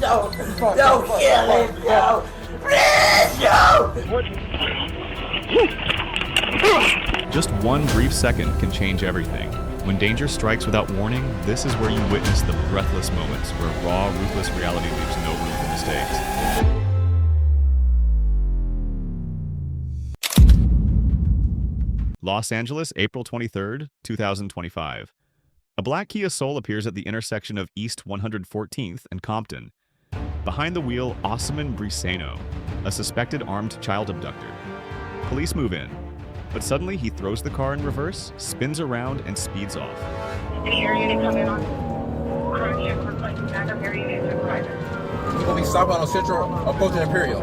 no, don't kill him, no, please, no! Just one brief second can change everything. When danger strikes without warning, this is where you witness the breathless moments where raw, ruthless reality leaves no room for mistakes. Los Angeles, April 23rd, 2025. A black Kia Soul appears at the intersection of East 114th and Compton. Behind the wheel, Osman Briseno, a suspected armed child abductor. Police move in, but suddenly he throws the car in reverse, spins around, and speeds off. Any area to come in on? Current check requesting backup area to private. He's going to be southbound on Central, approaching Imperial.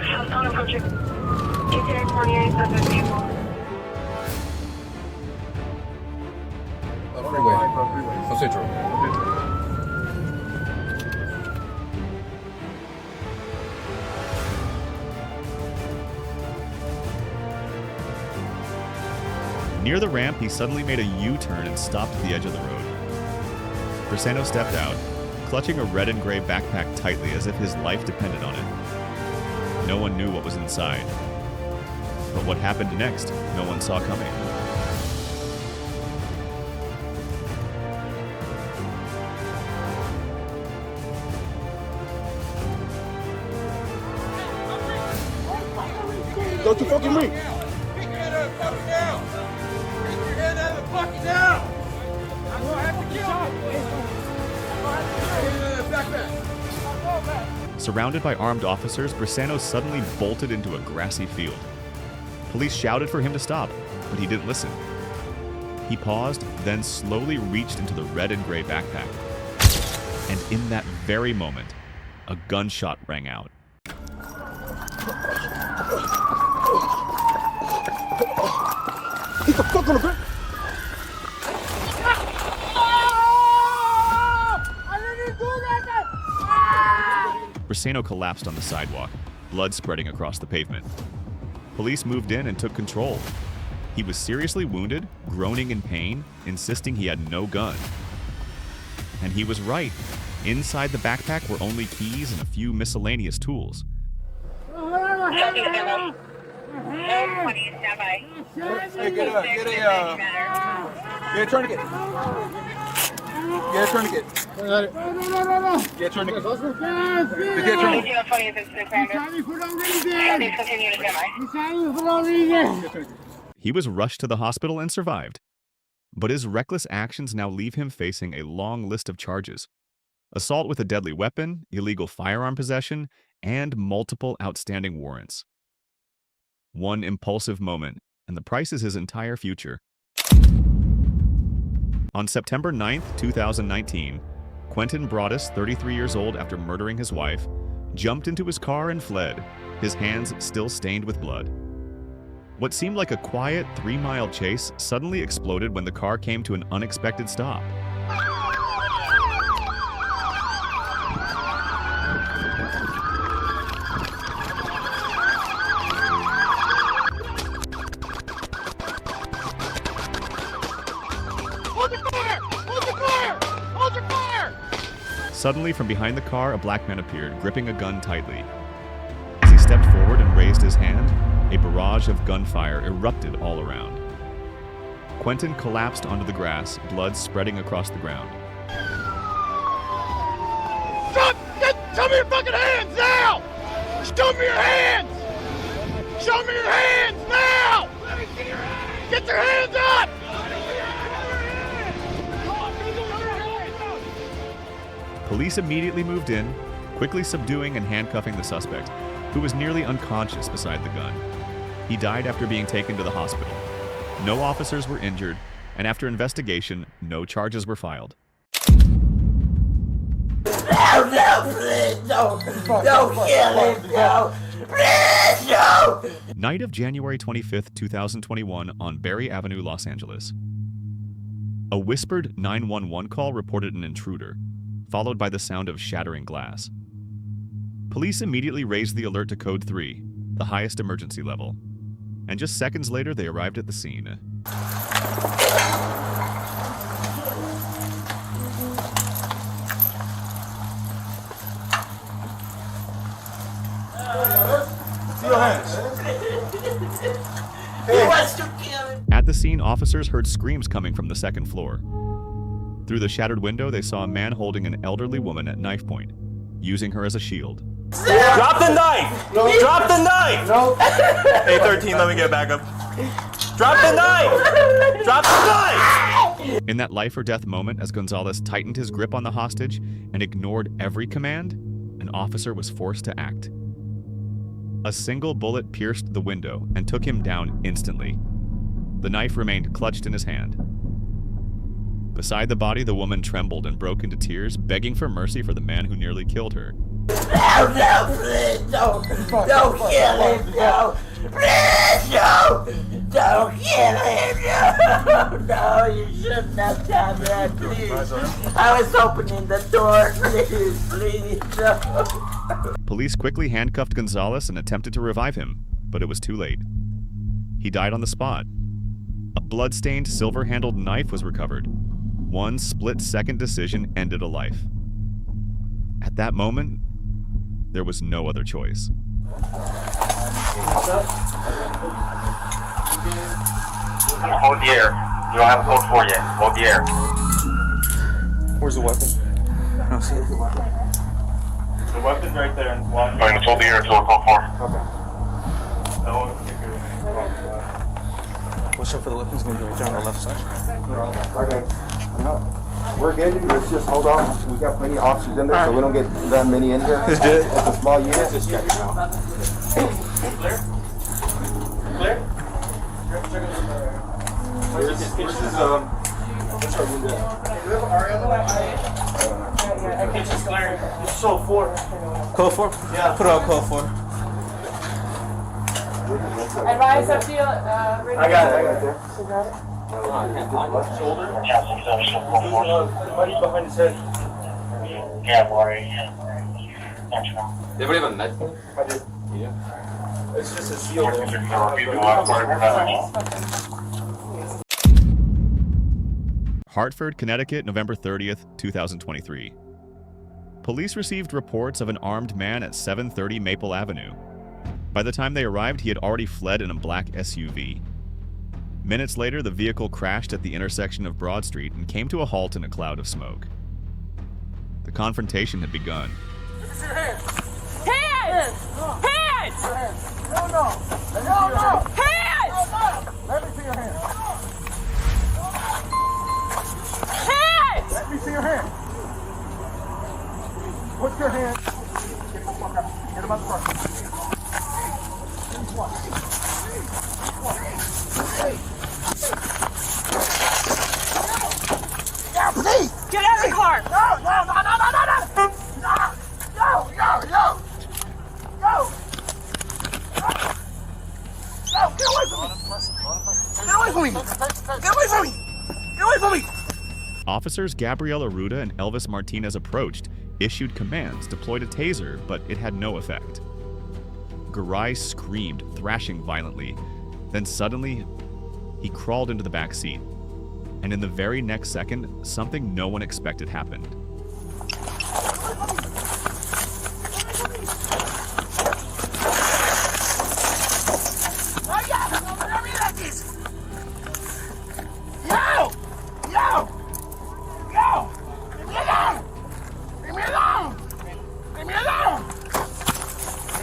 Southbound approaching. GTA 48 subject vehicle. Freeway. On Central. Near the ramp, he suddenly made a U-turn and stopped at the edge of the road. Briseno stepped out, clutching a red and gray backpack tightly as if his life depended on it. No one knew what was inside. But what happened next, no one saw coming. Don't you fucking me! Surrounded by armed officers, Briseno suddenly bolted into a grassy field. Police shouted for him to stop, but he didn't listen. He paused, then slowly reached into the red and gray backpack. And in that very moment, a gunshot rang out. Get the fuck on the ground! Briseno collapsed on the sidewalk, blood spreading across the pavement. Police moved in and took control. He was seriously wounded, groaning in pain, insisting he had no gun. And he was right. Inside the backpack were only keys and a few miscellaneous tools. Hey, get a tourniquet. Get a tourniquet. Get a tourniquet. He was rushed to the hospital and survived. But his reckless actions now leave him facing a long list of charges: assault with a deadly weapon, illegal firearm possession, and multiple outstanding warrants. One impulsive moment, and the price is his entire future. On September 9th, 2019, Quentin Broadus, 33 years old after murdering his wife, jumped into his car and fled, his hands still stained with blood. What seemed like a quiet 3-mile chase suddenly exploded when the car came to an unexpected stop. Suddenly, from behind the car, a black man appeared, gripping a gun tightly. As he stepped forward and raised his hand, a barrage of gunfire erupted all around. Quentin collapsed onto the grass, blood spreading across the ground. Show me your fucking hands now! Show me your hands! Show me your hands now! Let me see your hands! Get your hands up! Police immediately moved in, quickly subduing and handcuffing the suspect, who was nearly unconscious beside the gun. He died after being taken to the hospital. No officers were injured, and after investigation, no charges were filed. No, please, no, don't kill him, no, please, no! Night of January 25th, 2021 on Berry Avenue, Los Angeles. A whispered 911 call reported an intruder, followed by the sound of shattering glass. Police immediately raised the alert to Code 3, the highest emergency level. and just seconds later they arrived at the scene. See your hands. He wants to kill him. At the scene, officers heard screams coming from the second floor. Through the shattered window, they saw a man holding an elderly woman at knife point, using her as a shield. Drop the knife! No. Drop the knife! No. Hey, 13, let me get back up. Drop the knife! Drop the knife! In that life or death moment, as Gonzalez tightened his grip on the hostage and ignored every command, an officer was forced to act. A single bullet pierced the window and took him down instantly. The knife remained clutched in his hand. Beside the body, the woman trembled and broke into tears, begging for mercy for the man who nearly killed her. No, please, don't kill him, no. Please, no. Don't kill him, no, you shouldn't have done that, please. I was opening the door, please, no. Police quickly handcuffed Gonzalez and attempted to revive him, but it was too late. He died on the spot. A blood-stained, silver-handled knife was recovered. One split-second decision ended a life. At that moment, there was no other choice. Hold the air. You don't have a code 4 yet. Hold the air. Where's the weapon? I don't see it. The weapon's right there. Alright, let's hold the air until code 4. Okay. Watch out for the weapons. Going to be right there on the left side. Okay. No. We're good. Let's just hold on. We got plenty of officers in there, so we don't get that many in here. Let's do it. It's a small unit. Just check it out. Clear? Clear? What's our window? Kitchen's clear. It's so 4. Code 4? Yeah. Put on code 4. Advise up to you. I got it. You got it? Shoulder? Yeah, so he's code 4. Money behind his head. Yeah, worry. Thanks, man. Anybody have a knife? I did. Yeah. It's just a seal. Hartford, Connecticut, November 30th, 2023. Police received reports of an armed man at 730 Maple Avenue. By the time they arrived, he had already fled in a black SUV. Minutes later, the vehicle crashed at the intersection of Broad Street and came to a halt in a cloud of smoke. The confrontation had begun. Hands! Hands! No, no. Hands! Let me see your hand. Hands! Let me see your hand. Put your hand. Get the fuck up. Get him out the front. Yeah, please. Get out of the car! No, get away from me! Get away from me! Get away from me! Get away from me! Officers Gabriel Arruda and Elvis Martinez approached, issued commands, deployed a taser, but it had no effect. Garay screamed, thrashing violently. Then suddenly, he crawled into the back seat. And in the very next second, something no one expected happened.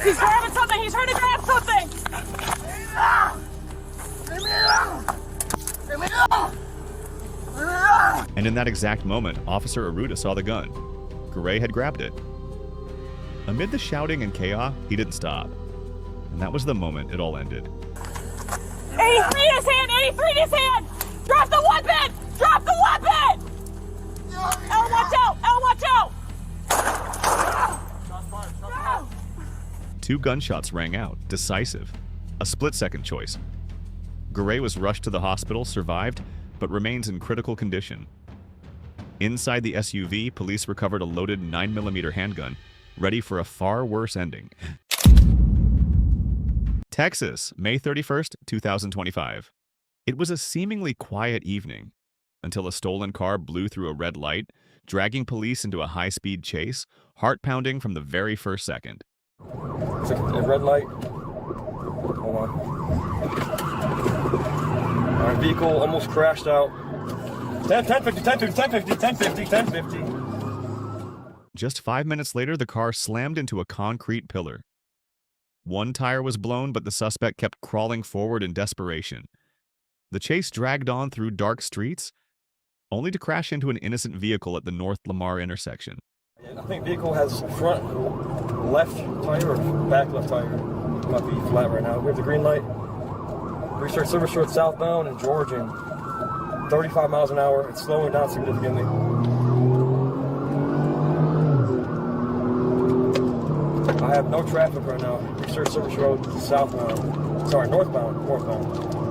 He's grabbing something! He's trying to grab something! And in that exact moment, Officer Arruda saw the gun. Garay had grabbed it. Amid the shouting and chaos, he didn't stop. And that was the moment it all ended. 83 in his hand! 83 in his hand! Drop the weapon! Drop the weapon! El, watch out! El, watch out! Two gunshots rang out, decisive. A split-second choice. Garay was rushed to the hospital, survived, but remains in critical condition. Inside the SUV, police recovered a loaded 9mm handgun, ready for a far worse ending. Texas, May 31st, 2025. It was a seemingly quiet evening until a stolen car blew through a red light, dragging police into a high-speed chase, heart-pounding from the very first second. It's a red light. Hold on. Our vehicle almost crashed out. 1050, 1050, 1050, 1050, 1050. Just 5 minutes later, the car slammed into a concrete pillar. One tire was blown, but the suspect kept crawling forward in desperation. The chase dragged on through dark streets, only to crash into an innocent vehicle at the North Lamar intersection. I think vehicle has front left tire or back left tire. It might be flat right now. We have the green light. Research Service Road southbound in Georgian. 35 miles an hour. It's slowing down significantly. I have no traffic right now. Research Service Road southbound. Sorry, northbound.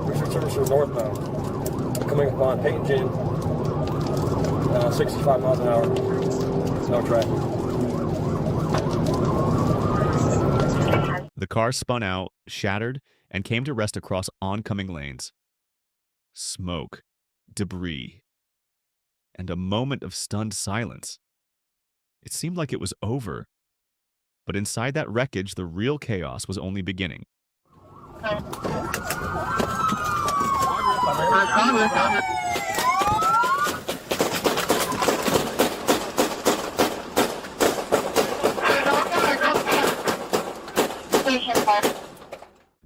Research Service Road northbound. Coming upon Peyton Gin. 65 miles an hour. No traffic. The car spun out, shattered, and came to rest across oncoming lanes. Smoke, debris, and a moment of stunned silence. It seemed like it was over. But inside that wreckage, the real chaos was only beginning.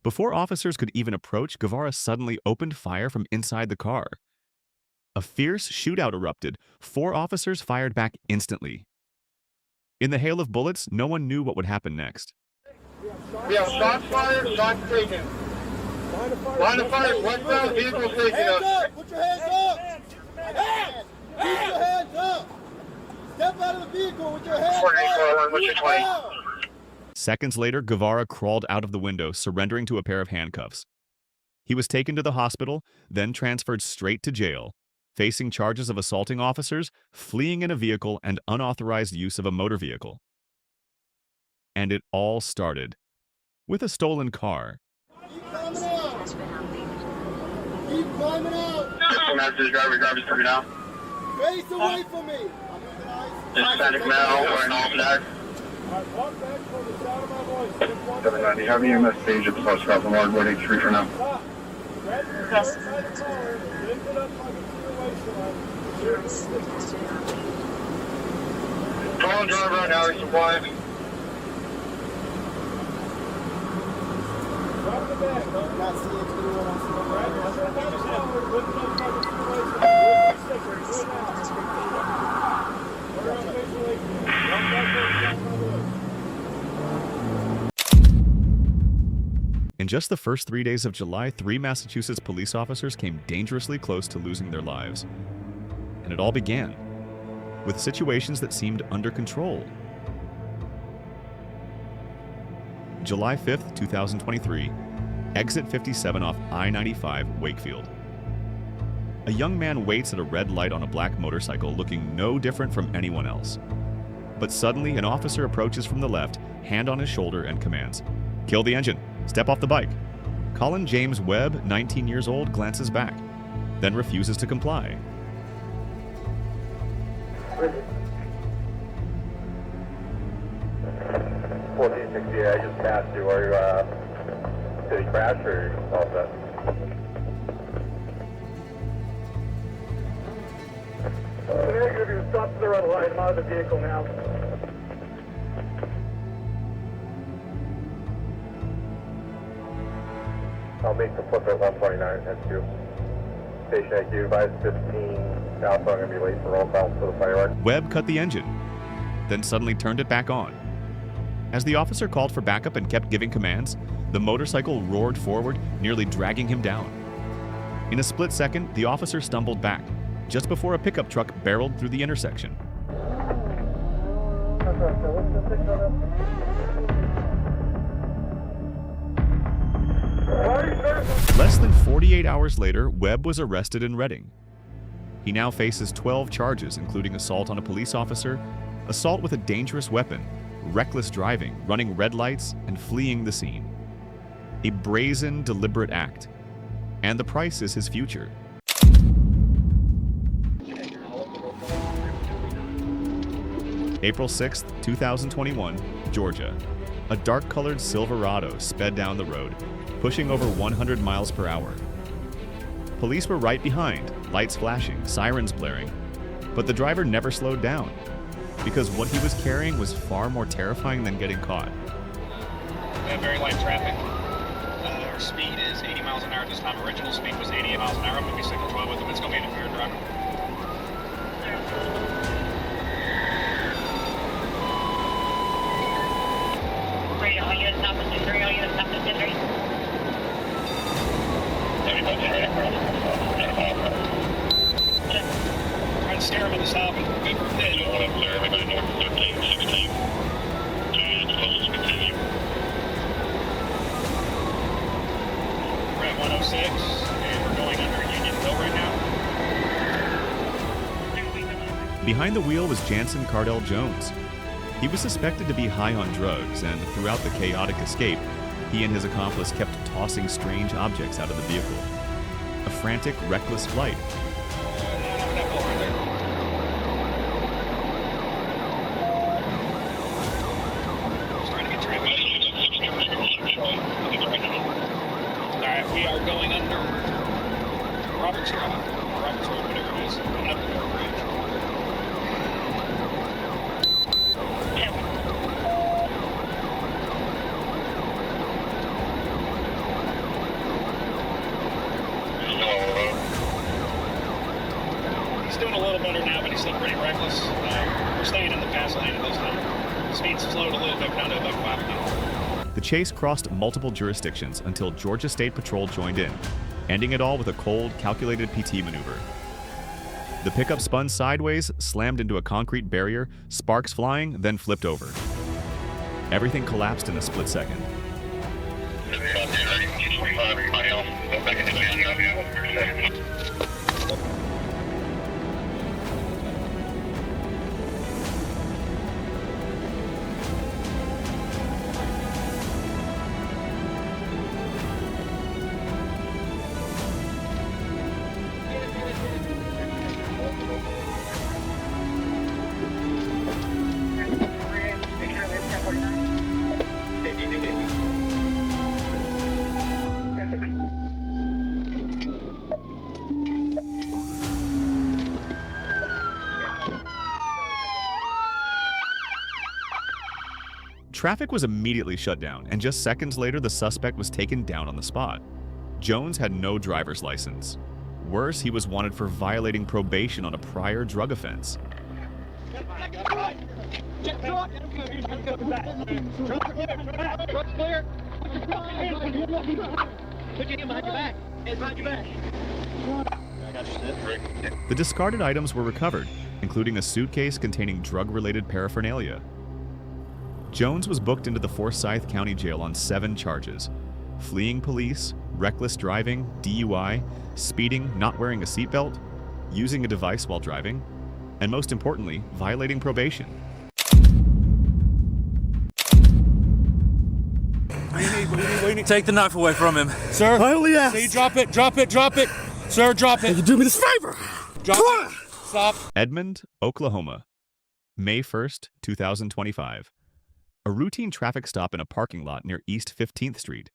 Before officers could even approach, Guevara suddenly opened fire from inside the car. A fierce shootout erupted. 4 officers fired back instantly. In the hail of bullets, no one knew what would happen next. We have shots fired, shots taken. Line of fire, westbound, vehicle taken us. Put your hands up! Hands! Put your hands up! Step out of the vehicle with your hands up! What's your 20? Seconds later, Guevara crawled out of the window, surrendering to a pair of handcuffs. He was taken to the hospital, then transferred straight to jail, facing charges of assaulting officers, fleeing in a vehicle, and unauthorized use of a motor vehicle. And it all started with a stolen car. Keep climbing out! Keep climbing out! Message, driver's coming out. Face away from me! Hispanic male wearing all black. Walk back from the sound of my voice. 790, have you message at the post office from Ward 83 for now? Yes. Call driver on Alley Supply. Drop the bag. Not seeing anyone on In just the first 3 days of July, 3 Massachusetts police officers came dangerously close to losing their lives. And it all began with situations that seemed under control. July 5th, 2023, exit 57 off I-95, Wakefield. A young man waits at a red light on a black motorcycle looking no different from anyone else. But suddenly, an officer approaches from the left, hand on his shoulder, and commands, "Kill the engine. Step off the bike." Colin James Webb, 19 years old, glances back, then refuses to comply. 1460, I just passed you. Are you, did he crash or all set? Negative, you stop to the red light. I'm out of the vehicle now. I'll make the flip at 129, that's you. Station IQ, advise 15, Alpha, I'm going to be late for roll call for the fireworks. Webb cut the engine, then suddenly turned it back on. As the officer called for backup and kept giving commands, the motorcycle roared forward, nearly dragging him down. In a split second, the officer stumbled back, just before a pickup truck barreled through the intersection. Less than 48 hours later, Webb was arrested in Reading. He now faces 12 charges, including assault on a police officer, assault with a dangerous weapon, reckless driving, running red lights, and fleeing the scene. A brazen, deliberate act. And the price is his future. April 6th, 2021, Georgia. A dark-colored Silverado sped down the road, pushing over 100 miles per hour. Police were right behind, lights flashing, sirens blaring. But the driver never slowed down, because what he was carrying was far more terrifying than getting caught. We have very light traffic. Our speed is 80 miles an hour this time. Original speed was 88 miles an hour. I'm going to be signal 12 with them. It's going to be an impaired driver. All units south of 23, all units south of 23. Try to steer him in the stop and good for thin. You want to clear everybody north of 13, 16. Continue. We're at 106, and we're going under Union Hill right now. Behind the wheel was Jansen Cardell Jones. He was suspected to be high on drugs, and throughout the chaotic escape, he and his accomplice kept tossing strange objects out of the vehicle. A frantic, reckless flight. Alright, we are going under Roberts Road, whatever it is, coming up the North Bridge. He's doing a little better now, but he's still pretty reckless. We're staying in the fast lane at this time. Speed's slowed a little bit, down to about 5 again. The chase crossed multiple jurisdictions until Georgia State Patrol joined in, ending it all with a cold, calculated PT maneuver. The pickup spun sideways, slammed into a concrete barrier, sparks flying, then flipped over. Everything collapsed in a split second. Traffic was immediately shut down, and just seconds later, the suspect was taken down on the spot. Jones had no driver's license. Worse, he was wanted for violating probation on a prior drug offense. The discarded items were recovered, including a suitcase containing drug-related paraphernalia. Jones was booked into the Forsyth County Jail on 7 charges: fleeing police, reckless driving, DUI, speeding, not wearing a seatbelt, using a device while driving, and most importantly, violating probation. Take the knife away from him. Sir, I only asked. Say drop it. Sir, drop it. Can you do me this favor? Drop it. Stop. Edmond, Oklahoma, May 1st, 2025. A routine traffic stop in a parking lot near East 15th Street.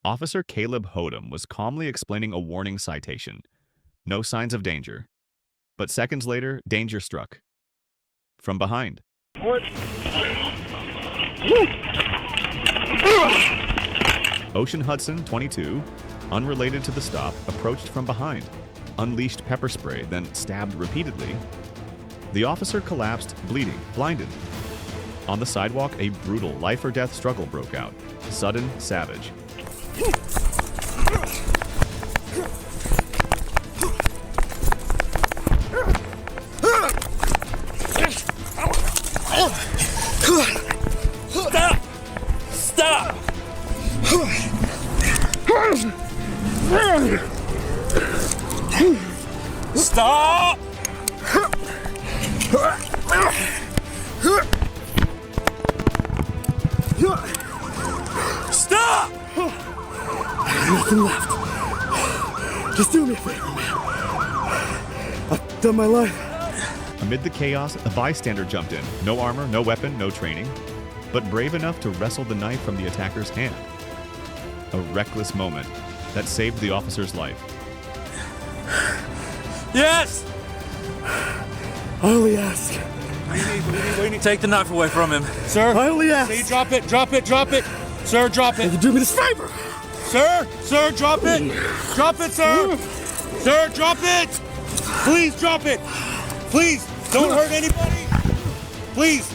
Officer Caleb Hodem was calmly explaining a warning citation. No signs of danger. But seconds later, danger struck. From behind. Ocean Hudson, 22, unrelated to the stop, approached from behind, unleashed pepper spray, then stabbed repeatedly. The officer collapsed, bleeding, blinded. On the sidewalk, a brutal life-or-death struggle broke out. Sudden, savage. Stop! Stop! Stop! Nothing left. Just do me a favor, man. I've done my life. Amid the chaos, a bystander jumped in. No armor, no weapon, no training, but brave enough to wrestle the knife from the attacker's hand. A reckless moment that saved the officer's life. Yes! I only ask. We need to take the knife away from him. Sir? I only ask. Say drop it, drop it, drop it. Sir, drop it. You do me this favor. Sir, drop it. Drop it, sir. Sir, drop it. Please drop it. Please, don't hurt anybody. Please,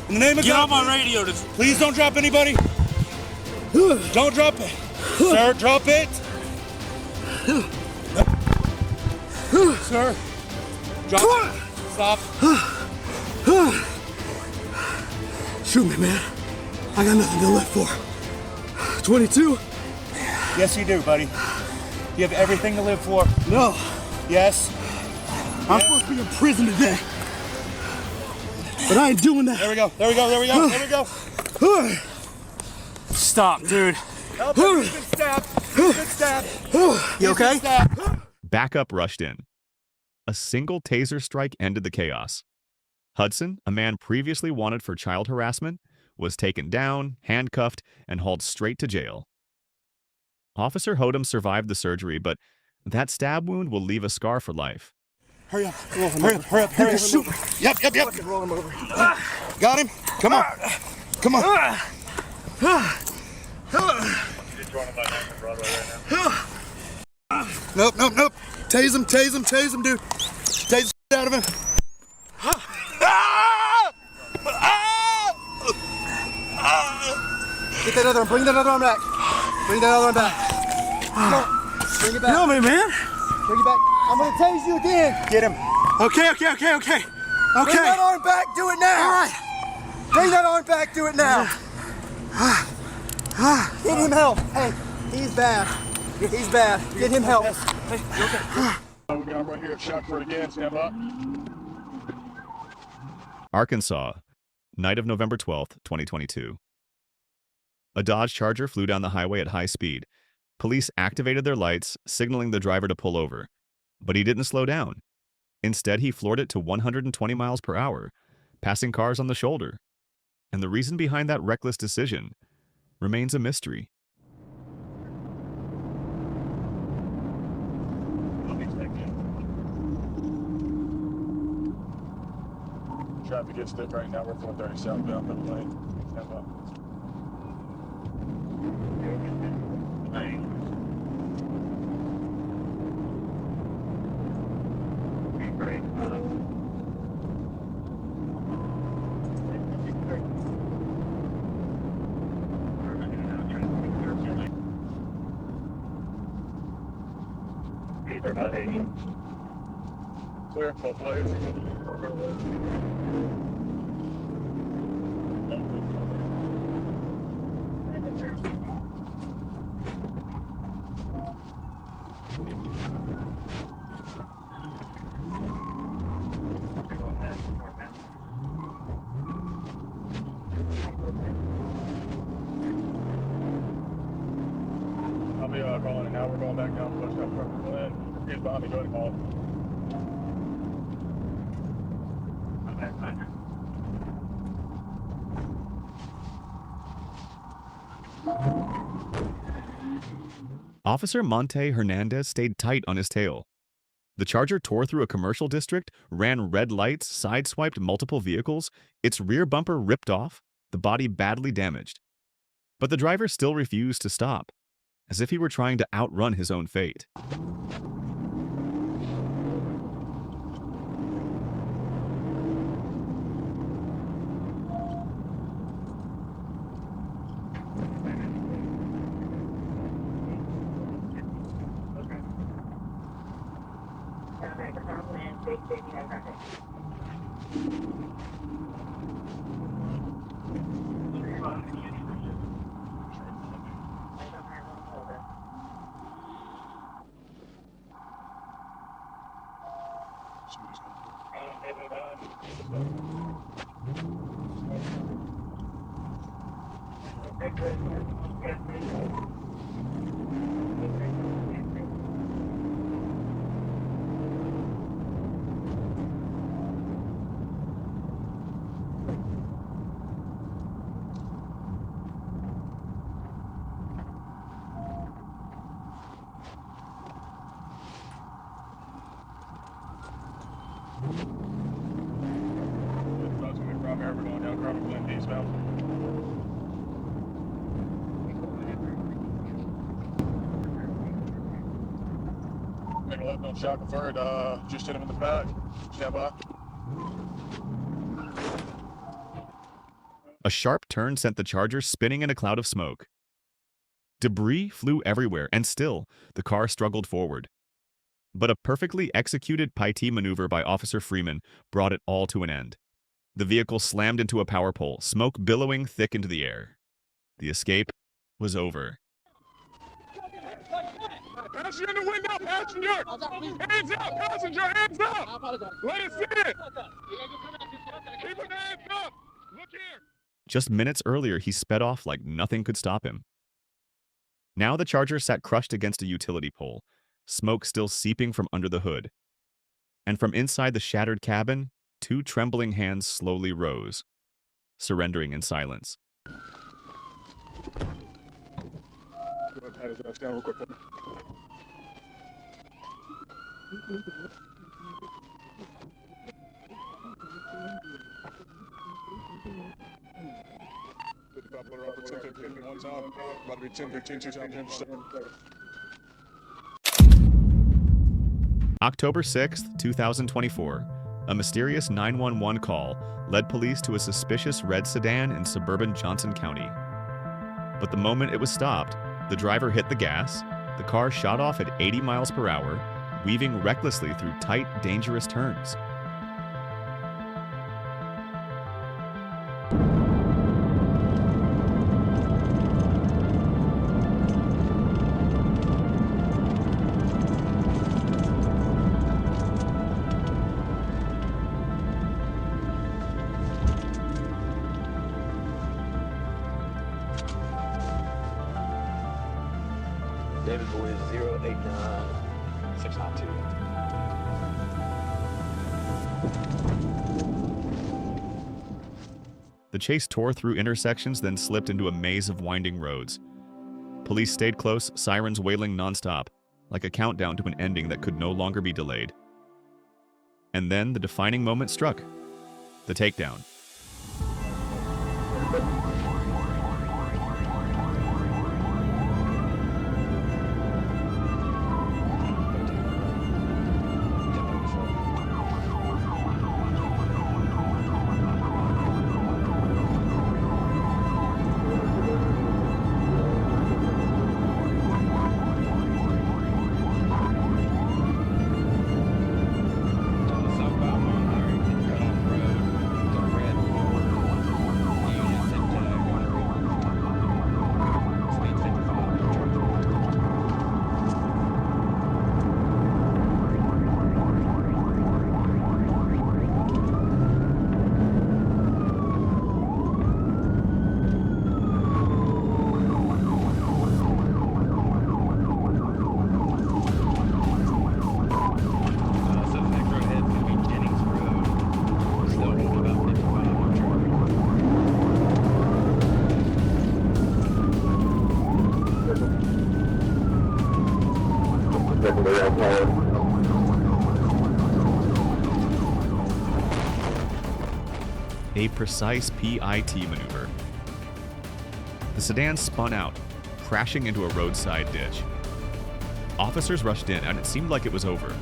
in the name of God. Get on my radio. Please don't drop anybody. Don't drop it. Sir, drop it. Sir, drop it. Stop. Shoot me, man. I got nothing to live for. 22? Yes, you do, buddy. You have everything to live for. No. Yes. I'm supposed to be in prison today. But I ain't doing that. There we go. There we go. There we go. There we go. Stop, dude. Help him. He's been stabbed. He's been stabbed. You okay? Backup rushed in. A single taser strike ended the chaos. Hudson, a man previously wanted for child harassment, was taken down, handcuffed, and hauled straight to jail. Officer Hodem survived the surgery, but that stab wound will leave a scar for life. Hurry up. Hurry up. Hurry up. Hurry up. Shoot. Yep. Roll him over. Got him. Come on. Come on. Nope. Tase him, dude. Tase the shit out of him. Get that other one. Bring that other one back. Bring that other one back. Come on. Bring it back. Help me, man. Bring it back. I'm gonna tase you again. Get him. Okay. Bring that arm back. Do it now. All right. Bring that arm back. Do it now. Get him help. Hey, he's bad. He's bad. Get him help. We got him right here. Shot for it again. Stand up. Arkansas, night of November 12th, 2022. A Dodge Charger flew down the highway at high speed. Police activated their lights, signaling the driver to pull over. But he didn't slow down. Instead, he floored it to 120 miles per hour, passing cars on the shoulder. And the reason behind that reckless decision remains a mystery. Traffic is thick right now. We're 430 southbound, middle lane. Stand up. Clear, both ways. I'll be rolling it now. We're going back down to push up from Glen. He's behind me. Go ahead and call it. Officer Monte Hernandez stayed tight on his tail. The Charger tore through a commercial district, ran red lights, sideswiped multiple vehicles, its rear bumper ripped off, the body badly damaged. But the driver still refused to stop, as if he were trying to outrun his own fate. eastbound. Make a left on shot preferred. Just hit him in the back. Stand by. A sharp turn sent the Charger spinning in a cloud of smoke. Debris flew everywhere, and still, the car struggled forward. But a perfectly executed Paiti maneuver by Officer Freeman brought it all to an end. The vehicle slammed into a power pole, smoke billowing thick into the air. The escape was over. Passenger in the window, passenger! Hands up, passenger, hands up! Let it sit! Keep your hands up! Look here! Just minutes earlier, he sped off like nothing could stop him. Now the Charger sat crushed against a utility pole, smoke still seeping from under the hood. And from inside the shattered cabin, two trembling hands slowly rose, surrendering in silence. Go ahead, pat his ass down real quick. One time, about to be 10:15, 2 times. October 6th, 2024, a mysterious 911 call led police to a suspicious red sedan in suburban Johnson County. But the moment it was stopped, the driver hit the gas, the car shot off at 80 miles per hour, weaving recklessly through tight, dangerous turns. David Boyd 089 692. The chase tore through intersections, then slipped into a maze of winding roads. Police stayed close, sirens wailing nonstop, like a countdown to an ending that could no longer be delayed. And then the defining moment struck. The takedown. A precise PIT maneuver. The sedan spun out, crashing into a roadside ditch. Officers rushed in, and it seemed like it was over.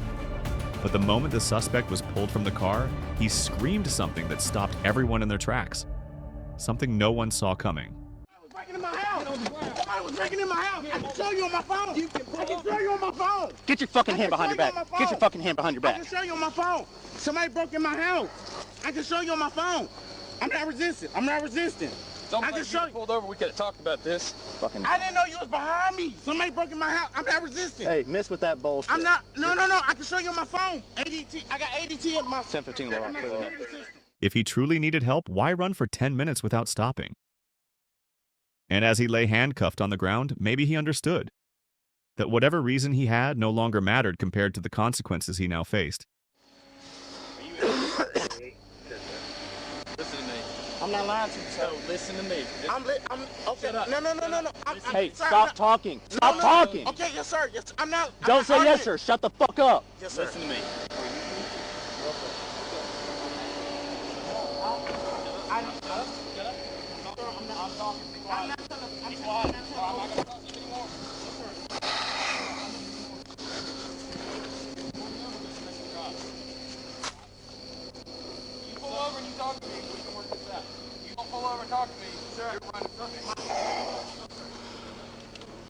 But the moment the suspect was pulled from the car, he screamed something that stopped everyone in their tracks. Something no one saw coming. Breaking in my house! Somebody was breaking in my house! I can show you on my phone! I can show you on my phone! Get your fucking hand behind your back. Get your fucking hand behind your back. I can show you on my phone! Somebody broke in my house! I can show you on my phone! I'm not resisting. I'm not resisting. I can show you. Pulled over, we could have talked about this. Fucking. I didn't know you was behind me. Somebody broke in my house. I'm not resisting. Hey, miss with that bullshit. I'm not. No. I can show you on my phone. ADT. I got ADT in my. 1015 low. If he truly needed help, why run for 10 minutes without stopping? And as he lay handcuffed on the ground, maybe he understood that whatever reason he had no longer mattered compared to the consequences he now faced. Listen to me. I'm not lying to you, sir. No, listen to me. I'm okay. No. Hey, stop talking. Stop talking. Okay, yes, sir. Yes, I'm not. Don't say yes, sir. Shut the fuck up. Yes, sir. Listen to me. I'm talking. Be quiet. Be quiet. I'm not going to talk to you anymore. You pull over and you talk to me. We can work this out. You don't pull over and talk to me. Sir. You're running from me.